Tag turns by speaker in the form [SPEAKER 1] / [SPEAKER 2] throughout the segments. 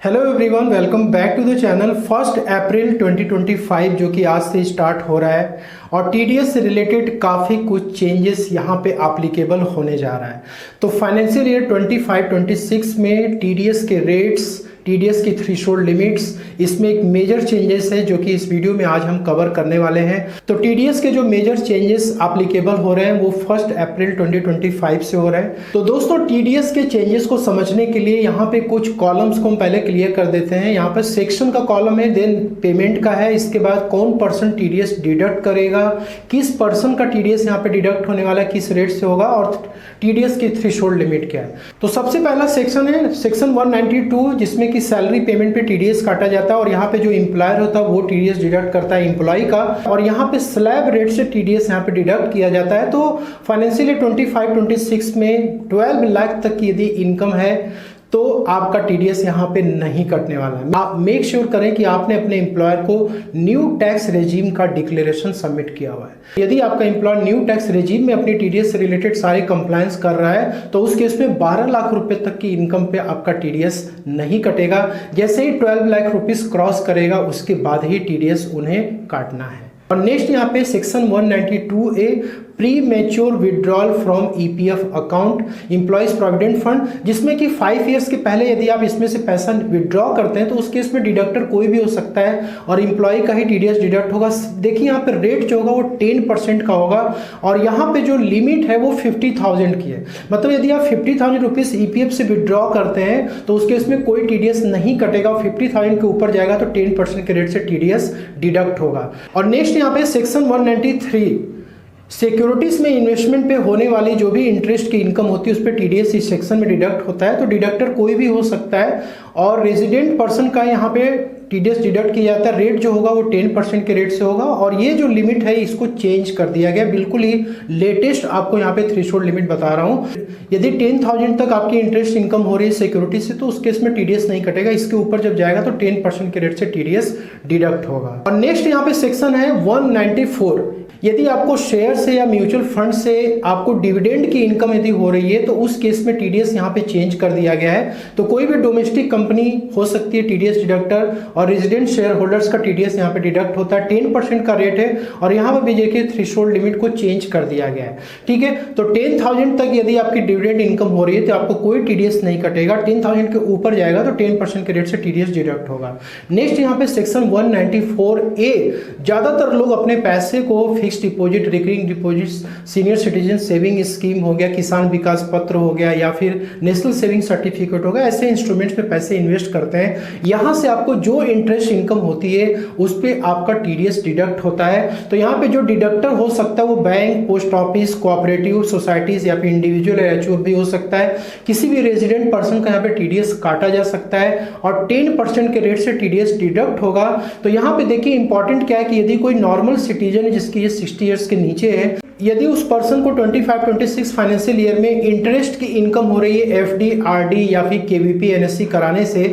[SPEAKER 1] Hello everyone, welcome back to the channel. 1 April 2025 जो कि आज से स्टार्ट हो रहा है और टीडीएस से रिलेटेड काफ़ी कुछ चेंजेस यहाँ पे एप्लीकेबल होने जा रहा है। तो फाइनेंशियल ईयर 25-26 में टीडीएस के रेट्स, टीडीएस की थ्रेशोल्ड लिमिट्स, इसमें एक मेजर चेंजेस है जो कि इस वीडियो में आज हम कवर करने वाले हैं। तो टीडीएस के जो मेजर चेंजेस एप्लीकेबल हो रहे हैं वो 1 अप्रैल 2025 से हो रहे हैं। तो दोस्तों, टीडीएस के चेंजेस को समझने के लिए यहाँ पे कुछ कॉलम्स को हम पहले क्लियर कर देते हैं। यहाँ पर सेक्शन का कॉलम है, देन पेमेंट का है, इसके बाद कौन पर्सन टीडीएस डिडक्ट करेगा, किस पर्सन का टीडीएस यहाँ पे डिडक्ट होने वाला है, किस रेट से होगा और टीडीएस की थ्रेशोल्ड लिमिट क्या है। तो सबसे पहला सेक्शन है सेक्शन 192, जिसमें कि सैलरी पेमेंट पे टीडीएस काटा जाता है और यहाँ पे जो एम्प्लॉयर होता है वो टीडीएस डिडक्ट करता है एम्प्लॉय का, और यहाँ पे स्लैब रेट से टीडीएस यहाँ पे डिडक्ट किया जाता है। तो फाइनेंशियल ईयर 25-26 में 12 लाख तक की यदि इनकम है तो आपका टीडीएस यहाँ पे नहीं कटने वाला है। आप मेक श्योर करें कि आपने अपने एम्प्लॉयर को न्यू टैक्स रेजिम का डिक्लेरेशन सबमिट किया हुआ है। यदि आपका एम्प्लॉयर न्यू टैक्स रेजिम में अपनी टीडीएस से रिलेटेड सारे कंप्लायंस कर रहा है तो उस केस में 12 लाख रुपए तक की इनकम पे आपका टीडीएस नहीं कटेगा। जैसे ही 12 लाख रुपीस क्रॉस करेगा उसके बाद ही टीडीएस उन्हें काटना है। और नेक्स्ट यहाँ पे section 192A, pre mature withdrawal from EPF account employees provident fund, जिसमें कि 5 इयर्स के पहले यदि आप इसमें से पैसा विड्रॉ करते हैं तो उस केस में डिडक्टर कोई भी हो सकता है और एम्प्लॉय का ही टीडीएस डिडक्ट होगा। देखिए यहाँ पे रेट जो होगा वो 10% का होगा और यहाँ पे जो लिमिट है वो 50,000 की है। मतलब यदि आप 50,000 रुपीज ईपीएफ से विड्रॉ करते हैं तो उस केस में कोई टीडीएस नहीं कटेगा। 50,000 के ऊपर जाएगा तो 10% के रेट से टीडीएस डिडक्ट होगा। और नेक्स्ट यहाँ पे सेक्शन 193, सिक्योरिटीज में इन्वेस्टमेंट पे होने वाली जो भी इंटरेस्ट की इनकम होती है उस पर टीडीएस इस सेक्शन में डिडक्ट होता है। तो डिडक्टर कोई भी हो सकता है और रेजिडेंट पर्सन का यहाँ पे टीडीएस डिडक्ट किया जाता है। रेट जो होगा वो 10% के रेट से होगा और ये जो लिमिट है इसको चेंज कर दिया गया। बिल्कुल ही लेटेस्ट आपको यहाँ पे थ्रेशोल्ड लिमिट बता रहा हूँ। यदि 10,000 तक आपकी इंटरेस्ट इनकम हो रही है सिक्योरिटी से तो उस केस में टीडीएस नहीं कटेगा। इसके ऊपर जब जाएगा तो 10% के रेट से टीडीएस डिडक्ट होगा। और नेक्स्ट यहाँ पे सेक्शन है 194, यदि आपको शेयर से या म्यूचुअल फंड से आपको डिविडेंड की इनकम यदि हो रही है तो उस केस में टीडीएस यहाँ पे चेंज कर दिया गया है। तो कोई भी डोमेस्टिक कंपनी हो सकती है टीडीएस डिडक्टर और रेजिडेंट शेयर होल्डर्स का टीडीएस यहाँ पे डिडक्ट होता है। 10% का रेट है और यहाँ पर भी देखिए थ्रेशोल्ड लिमिट को चेंज कर दिया गया है। ठीक है, तो 10,000 तक यदि आपकी डिविडेंड इनकम हो रही है तो आपको कोई टीडीएस नहीं कटेगा। 10,000 के ऊपर जाएगा तो 10% के रेट से टीडीएस डिडक्ट होगा। नेक्स्ट यहाँ पे सेक्शन 194A, ज्यादातर लोग अपने पैसे को fix deposit, recurring deposit, senior citizen saving scheme हो गया, किसान विकास पत्र हो गया या फिर नेशनल सेविंग सर्टिफिकेट हो गया, ऐसे इंस्ट्रूमेंट्स में पैसे इन्वेस्ट करते हैं। यहां से आपको जो इंटरेस्ट इनकम होती है उस पे आपका टीडीएस डिडक्ट होता है। तो यहाँ पे जो डिडक्टर हो सकता है वो bank, post office, cooperative societies या फिर इंडिविजुअल एचओएफ भी हो सकता है। किसी भी रेजिडेंट पर्सन का यहाँ पे टीडीएस काटा जा सकता है और 10% के रेट से टीडीएस डिडक्ट होगा। तो यहाँ पे देखिए इंपॉर्टेंट क्या है कि यदि कोई नॉर्मल सिटीजन है जिसकी ये 60 ईयर्स के नीचे है, यदि उस पर्सन को 25-26 फाइनेंशियल ईयर में इंटरेस्ट की इनकम हो रही है एफडी, आरडी या फिर केवीपी, एनएससी कराने से,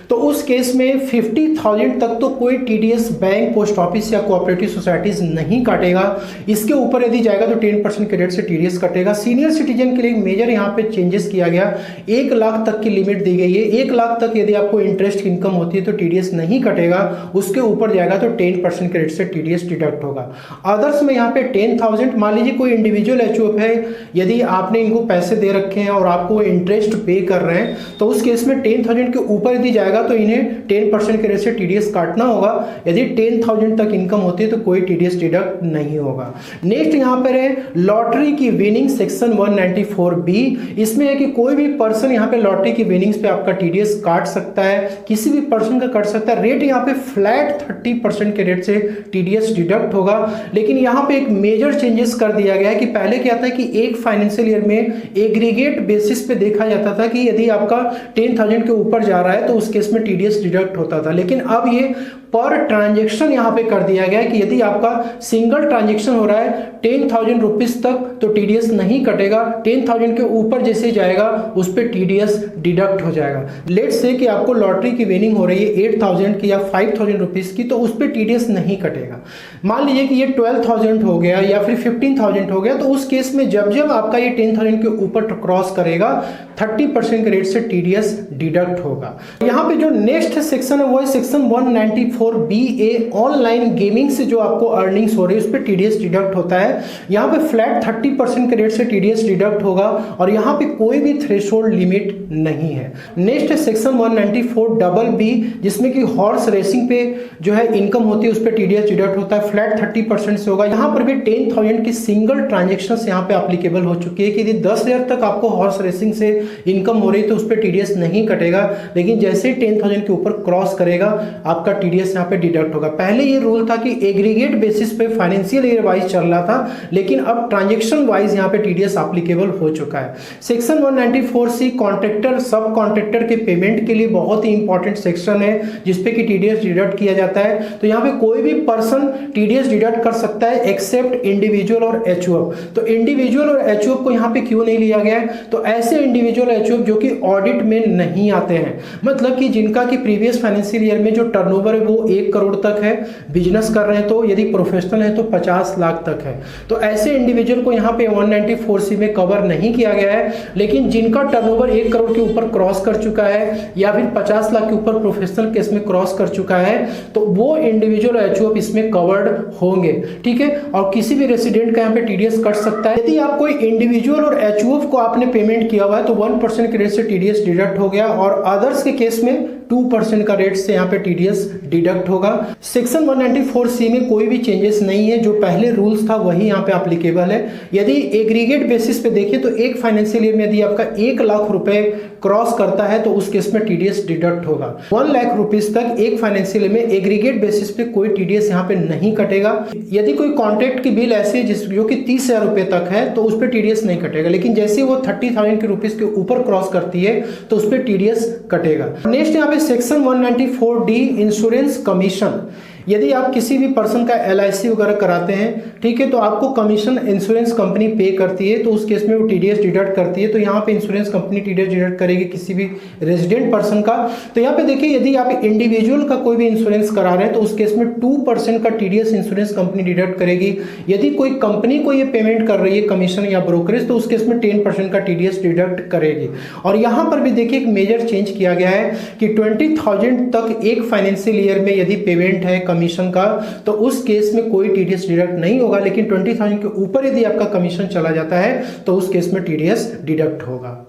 [SPEAKER 1] तो उस केस में 50,000 तक तो कोई टीडीएस बैंक, पोस्ट ऑफिस या कोऑपरेटिव सोसाइटीज नहीं काटेगा। इसके ऊपर यदि जाएगा तो 10% के रेट से टीडीएस कटेगा। सीनियर सिटीजन के लिए मेजर यहाँ पे चेंजेस किया गया, 1 लाख तक की लिमिट दी गई है। 1 लाख तक यदि आपको इंटरेस्ट की इनकम होती है तो टीडीएस नहीं कटेगा। उसके ऊपर जाएगा तो 10% के रेट से टीडीएस डिडक्ट होगा। अदर्स में यहाँ पे 10,000, मान लीजिए कोई इंडिविजुअल एचओएफ है, यदि आपने इनको पैसे दे रखे हैं और आपको इंटरेस्ट पे कर रहे हैं तो उस केस में 10,000 के ऊपर यदि जाएगा तो इन्हें 10% के रेट से टीडीएस काटना होगा। यदि 10,000 तक इनकम होती है तो कोई टीडीएस डिडक्ट नहीं होगा। नेक्स्ट यहाँ पर है लॉटरी की विनिंग, सेक्शन 194B। इसमें है कि कोई भी पर्सन यहाँ पे लॉटरी की विनिंग्स पे आपका टीडीएस काट सकता है, किसी भी पर्सन का काट सकता है। रेट यहाँ पे फ्लैट 30% के रेट से टीडीएस डिडक्ट होगा। लेकिन यहाँ पे एक मेजर चेंजेस कर दिया गया है कि पहले क्या था कि एक फाइनेंशियल ईयर में एग्रीगेट बेसिस पे देखा जाता था कि यदि आपका 10,000 के ऊपर जा रहा है तो उस केस में टीडीएस डिडक्ट होता था, लेकिन अब ये पर ट्रांजेक्शन यहाँ पे कर दिया गया है कि यदि आपका सिंगल ट्रांजेक्शन हो रहा है 10,000 रुपीज तक तो टीडीएस नहीं कटेगा, 10,000 के ऊपर जैसे जाएगा उस पर टीडीएस डिडक्ट हो जाएगा। लेट्स से कि आपको लॉटरी की विनिंग हो रही है 8,000 की या 5,000 रुपीज की, तो उस पर टीडीएस नहीं कटेगा। मान लीजिए कि ये 12,000 हो गया या फिर 15,000 हो गया, तो उस केस में जब जब आपका ये 10,000 के ऊपर क्रॉस करेगा 30% के रेट से टीडीएस डिडक्ट होगा। यहाँ पे जो नेक्स्ट सेक्शन है वो है सेक्शन 194BA, ऑनलाइन गेमिंग से जो आपको अर्निंग्स हो रही है उस पर टीडीएस डिडक्ट होता है। यहाँ पे फ्लैट 30% के रेट से टीडीएस डिडक्ट होगा और यहाँ पे कोई भी थ्रेशोल्ड लिमिट नहीं है। नेक्स्ट है सेक्शन 194BB, जिसमें कि हॉर्स रेसिंग पे जो है इनकम होती है उस पर टीडीएस डिडक्ट होता है, फ्लैट 30% से होगा। यहाँ पर भी 10,000 की सिंगल ट्रांजेक्शन यहाँ पे एप्लीकेबल हो चुकी है कि यदि 10,000 तक आपको हॉर्स रेसिंग से इनकम हो रही है तो उस पर टीडीएस नहीं कटेगा, लेकिन जैसे 10,000 के ऊपर क्रॉस करेगा आपका टीडीएस यहाँ पे डिडक्ट होगा। पहले ये रूल था कि एग्रीगेट बेसिस पे फाइनेंशियल ईयर वाइज चल रहा था, लेकिन अब ट्रांजेक्शन वाइज यहाँ पे टीडीएस एप्लीकेबल हो चुका है। सेक्शन 194C कॉन्ट्रैक्टर सब कॉन्ट्रैक्टर के पेमेंट के लिए बहुत ही इंपॉर्टेंट सेक्शन है जिसपे कि टीडीएस डिडक्ट किया जाता है। तो यहाँ पे कोई भी पर्सन टीडीएस डिडक्ट कर सकता है एक्सेप्ट इंडिविजुअल और एचयूएफ। तो इंडिविजुअल और एचयूएफ को यहाँ पे क्यों नहीं लिया गया है? तो ऐसे इंडिविजुअल एचयूएफ जो कि ऑडिट में नहीं आते हैं, मतलब कि जिनका कि प्रीवियस फाइनेंशियल ईयर में जो टर्नओवर है वो 1 करोड़ तक है, बिजनेस कर रहे हैं तो यदि प्रोफेशनल है तो 50 लाख तक है, तो ऐसे इंडिविजुअल को यहाँ पे 194C में कवर नहीं किया गया है। लेकिन जिनका टर्नओवर 1 करोड़ के ऊपर क्रॉस कर चुका है या फिर 50 लाख के ऊपर प्रोफेशनल केस में क्रॉस कर चुका है तो वो इंडिविजुअल एचयूएफ इसमें कवर्ड होंगे, ठीक है। और किसी भी रेसिडेंट का यहाँ पे टीडीएस कट सकता है। यदि आप कोई इंडिविजुअल और एचयूएफ को आपने पेमेंट किया हुआ है तो 1% के रेट से टीडीएस डिडक्ट हो गया और अदर्स के केस में 2% का रेट से यहाँ पे टीडीएस डिडक्ट होगा। सेक्शन 194C में कोई भी चेंजेस नहीं है, जो पहले रूल्स था वही यहाँ पे एप्लीकेबल है। यदि एग्रीगेट बेसिस पे देखिए तो एक फाइनेंशियल ईयर में यदि आपका 1 लाख रुपए क्रॉस करता है तो उस केस में टीडीएस डिडक्ट होगा। 1 लाख रुपीज तक एक फाइनेंशियल ईयर में एग्रीगेट बेसिस पे कोई टीडीएस यहाँ पे नहीं कटेगा। यदि कोई कॉन्ट्रैक्ट की बिल ऐसी जो कि 30,000 रुपए तक है तो उस पर टीडीएस नहीं कटेगा, लेकिन जैसे वो 30,000 के रुपीज के ऊपर क्रॉस करती है तो उस पर टीडीएस कटेगा। नेक्स्ट यहाँ पे सेक्शन 194D इंश्योरेंस कमीशन। यदि आप किसी भी पर्सन का LIC वगैरह कराते हैं, ठीक है, तो आपको कमीशन इंश्योरेंस कंपनी पे करती है, तो उस केस में वो टीडीएस डिडक्ट करती है। तो यहाँ पे इंश्योरेंस कंपनी टीडीएस डिडक्ट करेगी किसी भी रेजिडेंट पर्सन का। तो यहाँ पे देखिए यदि आप इंडिविजुअल का कोई भी इंश्योरेंस करा रहे हैं तो उस केस में 2% का टीडीएस इंश्योरेंस कंपनी डिडक्ट करेगी। यदि कोई कंपनी को ये पेमेंट कर रही है कमीशन या ब्रोकरेज तो उस केस में 10% का टीडीएस डिडक्ट करेगी। और यहाँ पर भी देखिए एक मेजर चेंज किया गया है कि 20,000 तक एक फाइनेंशियल ईयर में यदि पेमेंट है कमीशन का तो उस केस में कोई टीडीएस डिडक्ट नहीं होगा, लेकिन 20,000 के ऊपर यदि आपका कमीशन चला जाता है तो उस केस में टीडीएस डिडक्ट होगा।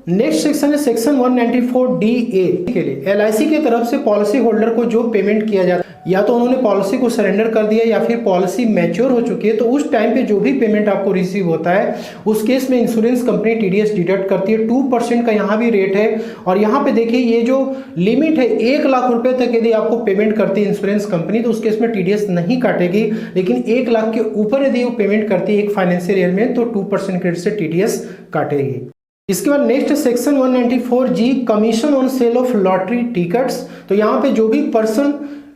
[SPEAKER 1] नेक्स्ट सेक्शन है सेक्शन 194DA के लिए LIC की तरफ से पॉलिसी होल्डर को जो पेमेंट किया जाता है, या तो उन्होंने पॉलिसी को सरेंडर कर दिया या फिर पॉलिसी मैच्योर हो चुकी है, तो उस टाइम पे जो भी पेमेंट आपको रिसीव होता है उस केस में इंश्योरेंस कंपनी टीडीएस डिडक्ट करती है। 2% का यहाँ भी रेट है। और यहाँ पे देखिए ये जो लिमिट है 1 लाख रुपए तक यदि आपको पेमेंट करती है इंश्योरेंस कंपनी तो उस केस में टीडीएस नहीं काटेगी, लेकिन 1 लाख के ऊपर यदि वो पेमेंट करती है एक फाइनेंशियल ईयर में तो 2% के रेट से टीडीएस काटेगी। इसके बाद next section 194G commission on sale of lottery tickets. तो यहाँ पे जो भी पर्सन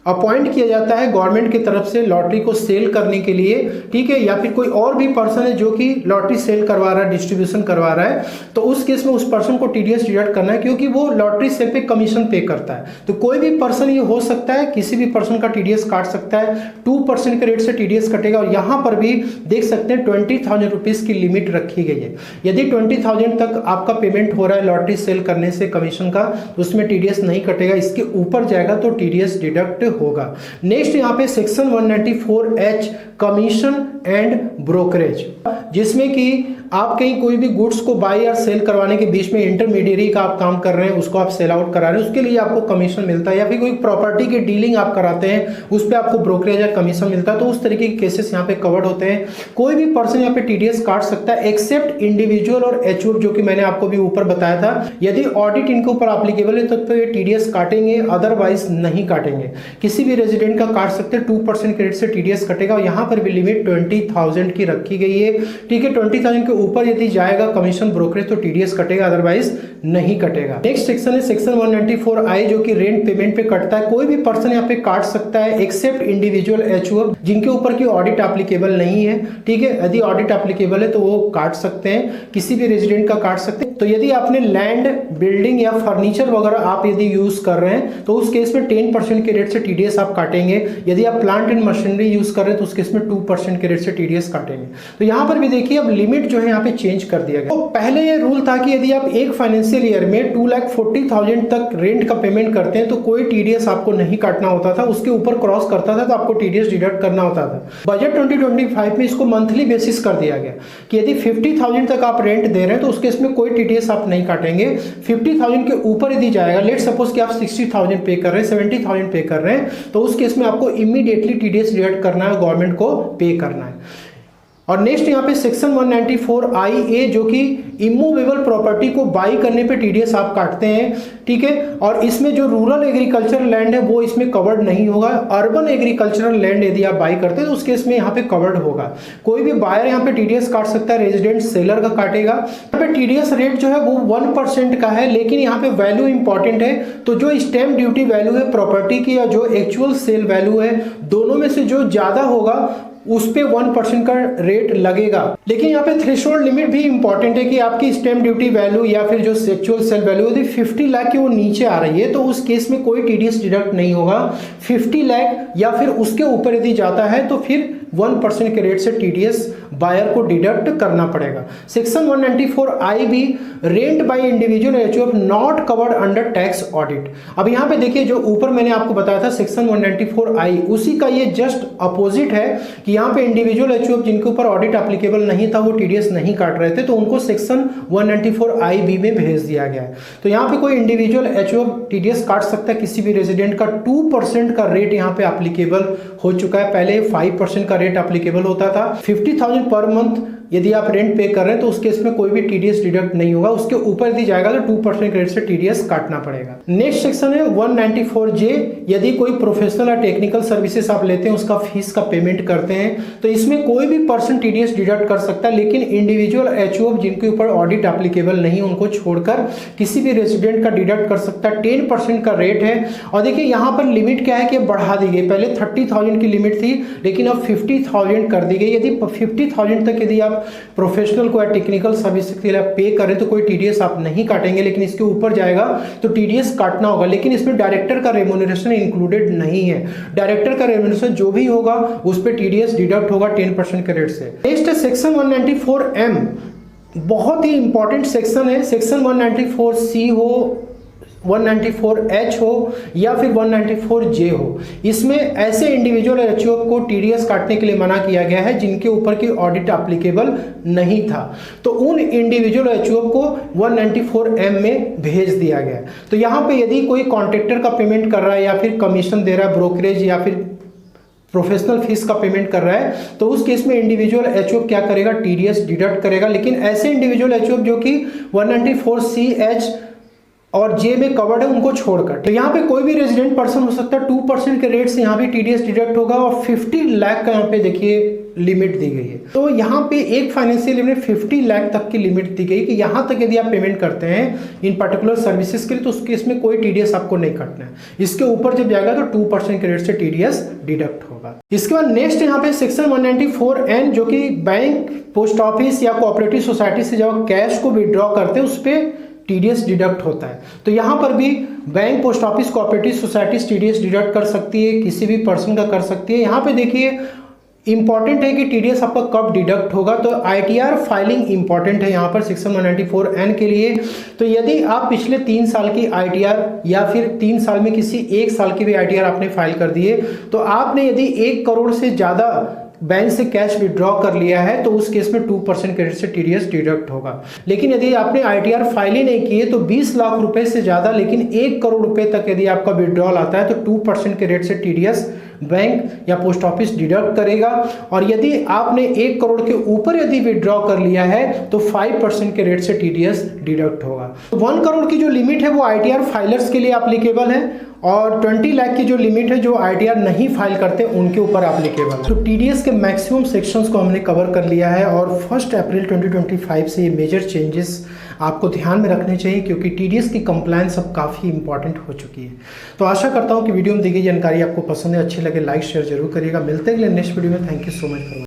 [SPEAKER 1] अपॉइंट किया जाता है गवर्नमेंट की तरफ से लॉटरी को सेल करने के लिए, ठीक है, या फिर कोई और भी पर्सन है जो कि लॉटरी सेल करवा रहा है, डिस्ट्रीब्यूशन करवा रहा है, तो उस केस में उस पर्सन को टीडीएस डिडक्ट करना है क्योंकि वो लॉटरी सेल पे कमीशन पे करता है। तो कोई भी पर्सन ये हो सकता है, किसी भी पर्सन का टीडीएस काट सकता है, 2% के रेट से टीडीएस कटेगा। और यहाँ पर भी देख सकते हैं 20,000 रुपीज़ की लिमिट रखी गई है। यदि 20,000 तक आपका पेमेंट हो रहा है लॉटरी सेल करने से कमीशन का तो उसमें टीडीएस नहीं कटेगा, इसके ऊपर जाएगा तो टीडीएस डिडक्ट होगा। नेक्स्ट यहाँ पे section 194H commission and brokerage, जिसमें कि आप कहीं कोई भी गुड्स को बाय या सेल करवाने के बीच में इंटरमीडियरी का आप काम कर रहे हैं, उसको आप सेल आउट करा रहे हैं, उसके लिए आपको कमीशन मिलता है, या फिर कोई प्रॉपर्टी की डीलिंग आप कराते हैं उस पर आपको ब्रोकरेज या कमीशन मिलता है, तो उस तरीके के केसेस यहाँ पे कवर्ड होते हैं। कोई भी पर्सन यहाँ पे टीडीएस काट सकता है एक्सेप्ट इंडिविजुअल और एचयूएफ, जो कि मैंने आपको भी ऊपर बताया था। यदि ऑडिट इनके ऊपर एप्लीकेबल है तो ये टीडीएस काटेंगे, अदरवाइज नहीं काटेंगे। किसी भी रेजिडेंट का काट सकते हैं, 2% के रेट से टीडीएस कटेगा। और यहाँ पर भी लिमिट 20,000 की रखी गई है। ठीक है, 20,000 के ऊपर यदि जाएगा कमीशन ब्रोकरेज तो टीडीएस कटेगा, अदरवाइज नहीं कटेगा। नेक्स्ट सेक्शन है सेक्शन 194I जो कि रेंट पेमेंट पे कटता है। कोई भी पर्सन यहाँ पे काट सकता है एक्सेप्ट इंडिविजुअल एचयूएफ जिनके ऊपर की ऑडिट एप्लीकेबल नहीं है। ठीक है, यदि ऑडिट एप्लीकेबल है तो वो काट सकते हैं, किसी भी रेजिडेंट का काट सकते हैं। तो यदि आपने लैंड, बिल्डिंग या फर्नीचर वगैरह आप यदि यूज कर रहे हैं तो उस केस में 10% के रेट से टीडीएस आप काटेंगे। यदि आप प्लांट एंड मशीनरी यूज कर रहे हैं तो उस केस में 2% के रेट से टीडीएस काटेंगे। तो यहाँ पर भी देखिए अब लिमिट जो है यहाँ पे चेंज कर दिया गया। तो पहले ये रूल था कि यदि आप एक फाइनेंशियल ईयर में 2,40,000 तक रेंट का पेमेंट करते हैं तो कोई टीडीएस आपको नहीं काटना होता था, उसके ऊपर क्रॉस करता था तो आपको टीडीएस डिडक्ट करना होता था। बजट 2025 में इसको मंथली बेसिस कर दिया गया कि यदि 50,000 तक आप रेंट दे रहे हैं तो उस केस में कोई टीडीएस आप नहीं काटेंगे। 50,000 के ऊपर यदि जाएगा, लेट सपोज कि आप 60,000 पे कर रहे हैं, 70,000 पे कर रहे हैं, तो उस केस में आपको इमीडिएटली टीडीएस डिडक्ट करना है, गवर्नमेंट को पे करना है। और नेक्स्ट यहाँ पे सेक्शन 194IA जो कि इमूवेबल प्रॉपर्टी को बाई करने पे टीडीएस आप काटते हैं। ठीक है, और इसमें जो रूरल एग्रीकल्चरल लैंड है वो इसमें कवर्ड नहीं होगा। अर्बन एग्रीकल्चरल लैंड यदि आप बाई करते हैं तो उस केस में यहाँ पे कवर्ड होगा। कोई भी बायर यहाँ पे टीडीएस काट सकता है, रेजिडेंट सेलर का काटेगा। यहाँ पे टीडीएस रेट जो है वो 1% का है, लेकिन यहाँ पे वैल्यू इंपॉर्टेंट है। तो जो स्टैम्प ड्यूटी वैल्यू है प्रॉपर्टी की या जो एक्चुअल सेल वैल्यू है, दोनों में से जो ज्यादा होगा उस पे 1% का रेट लगेगा। लेकिन यहाँ पे थ्रेशोल्ड लिमिट भी इंपॉर्टेंट है कि आपकी स्टैम्प ड्यूटी वैल्यू या फिर जो एक्चुअल सेल वैल्यू यदि 50 लाख की वो नीचे आ रही है तो उस केस में कोई टीडीएस डिडक्ट नहीं होगा। 50 लाख या फिर उसके ऊपर यदि जाता है तो फिर 1% के रेट से टीडीएस बायर को डिडक्ट करना पड़ेगा। सेक्शन 194I भी rent by individual HUF not covered under tax audit. अब यहाँ पे देखिए जो ऊपर मैंने आपको बताया था सेक्शन 194I, उसी का ये जस्ट अपोजिट है कि यहाँ पे इंडिविजुअल एचयूएफ जिनके ऊपर ऑडिट एप्लीकेबल नहीं था, वो टीडीएस नहीं काट रहे थे, तो उनको सेक्शन 194IB में भेज दिया गया है। तो यहाँ पे कोई इंडिविजुअल एचयूएफ टीडीएस काट सकता है किसी भी रेजिडेंट का। 2% का रेट यहाँ पे एप्लीकेबल हो चुका है, पहले 5% का रेट एप्लीकेबल होता था। 50,000 पर मंथ यदि आप रेंट पे कर रहे हैं तो उस केस में कोई भी टीडीएस डिडक्ट नहीं होगा। उसके ऊपर यदि जाएगा तो 2% रेट से टीडीएस काटना पड़ेगा। नेक्स्ट सेक्शन है 194J। यदि कोई प्रोफेशनल या टेक्निकल सर्विसेज आप लेते हैं, उसका फीस का पेमेंट करते हैं, तो इसमें कोई भी पर्सन टीडीएस डिडक्ट कर सकता है, लेकिन इंडिविजुअल एचयूएफ जिनके ऊपर ऑडिट एप्लीकेबल नहीं, उनको छोड़कर किसी भी रेजिडेंट का डिडक्ट कर सकता है। 10% का रेट है। और देखिए यहाँ पर लिमिट क्या है कि बढ़ा दी गई, पहले 30,000 की लिमिट थी लेकिन अब 50,000 कर दी गई। यदि 50,000 तक यदि आप प्रोफेशनल को या टेक्निकल सर्विस के लिए पे करें तो कोई टीडीएस आप नहीं काटेंगे, लेकिन इसके ऊपर जाएगा तो टीडीएस काटना होगा। लेकिन इसमें डायरेक्टर का रेम्यूनरेशन इंक्लूडेड नहीं है। डायरेक्टर का रेम्यूनरेशन जो भी होगा उस पर टीडीएस डिडक्ट होगा 10% के रेट से। नेक्स्ट है सेक्शन 194M, बहुत ही इंपॉर्टेंट सेक्शन है। सेक्शन 194C हो, 194H हो या फिर 194J हो, इसमें ऐसे इंडिविजुअल एचयूएफ को टीडीएस काटने के लिए मना किया गया है जिनके ऊपर की ऑडिट एप्लीकेबल नहीं था। तो उन इंडिविजुअल एचयूएफ को 194M में भेज दिया गया है। तो यहाँ पे यदि कोई कॉन्ट्रैक्टर का पेमेंट कर रहा है या फिर कमीशन दे रहा है, ब्रोकरेज या फिर प्रोफेशनल फीस का पेमेंट कर रहा है, तो उस केस में इंडिविजुअल एचयूएफ क्या करेगा, टीडीएस डिडक्ट करेगा। लेकिन ऐसे इंडिविजुअल एचयूएफ जो कि 194CH और जे में कवर्ड है उनको छोड़कर, तो यहाँ पे कोई भी रेजिडेंट पर्सन हो सकता है, 2% के रेट से यहाँ पे टीडीएस डिडक्ट होगा। और 50 लाख का यहाँ पे देखिए लिमिट दी गई है। तो यहाँ पे एक फाइनेंशियल ईयर में 50 लाख तक की लिमिट दी गई कि यहाँ तक यदि आप पेमेंट करते हैं इन पर्टिकुलर सर्विसेज के लिए तो उस केस में कोई टीडीएस आपको नहीं काटना है। इसके ऊपर जब जाएगा तो 2% के रेट से टीडीएस डिडक्ट होगा। इसके बाद नेक्स्ट यहाँ पे सेक्शन 194N जो कि बैंक, पोस्ट ऑफिस या कोऑपरेटिव सोसाइटी से जब कैश को विड्रॉ करते हैं उस पर टीडीएस डिडक्ट होता है। तो यहाँ पर भी bank, post office, cooperative societies TDS deduct कर सकती है, किसी भी पर्सन का कर सकती है। यहाँ पे देखिए इंपॉर्टेंट है कि टीडीएस आपका कब डिडक्ट होगा, तो आईटीआर फाइलिंग इंपॉर्टेंट है यहाँ पर सेक्शन 194N के लिए। तो यदि आप पिछले 3 साल की आईटीआर या फिर 3 साल में किसी 1 साल की भी आईटीआर आपने फाइल कर दिए, तो आपने यदि 1 करोड़ से ज़्यादा बैंक से कैश विड्रॉ कर लिया है तो उस केस में 2% के रेट से टीडीएस डिडक्ट होगा। लेकिन यदि आपने आईटीआर फाइल ही नहीं की है तो 20 लाख रुपए से ज़्यादा लेकिन 1 करोड़ रुपए तक यदि आपका विड्रॉल आता है तो 2% के रेट से टीडीएस बैंक या पोस्ट ऑफिस डिडक्ट करेगा। और यदि आपने 1 करोड़ के ऊपर यदि विड्रॉ कर लिया है तो 5% के रेट से टीडीएस डिडक्ट होगा। 1 करोड़ की जो लिमिट है वो आईटीआर फाइलर्स के लिए एप्लीकेबल है और 20 लाख की जो लिमिट है जो आईटीआर नहीं फाइल करते उनके ऊपर एप्लीकेबल है। तो टीडीएस के मैक्सिमम सेक्शंस को हमने कवर कर लिया है और 1 अप्रैल 2025 से ये मेजर चेंजेस आपको ध्यान में रखने चाहिए क्योंकि टीडीएस की कंप्लायंस अब काफ़ी इंपॉर्टेंट हो चुकी है। तो आशा करता हूँ कि वीडियो में दी गई जानकारी आपको पसंद है, अच्छी लगे लाइक शेयर जरूर करिएगा। मिलते हैं नेक्स्ट वीडियो में। Thank you so much.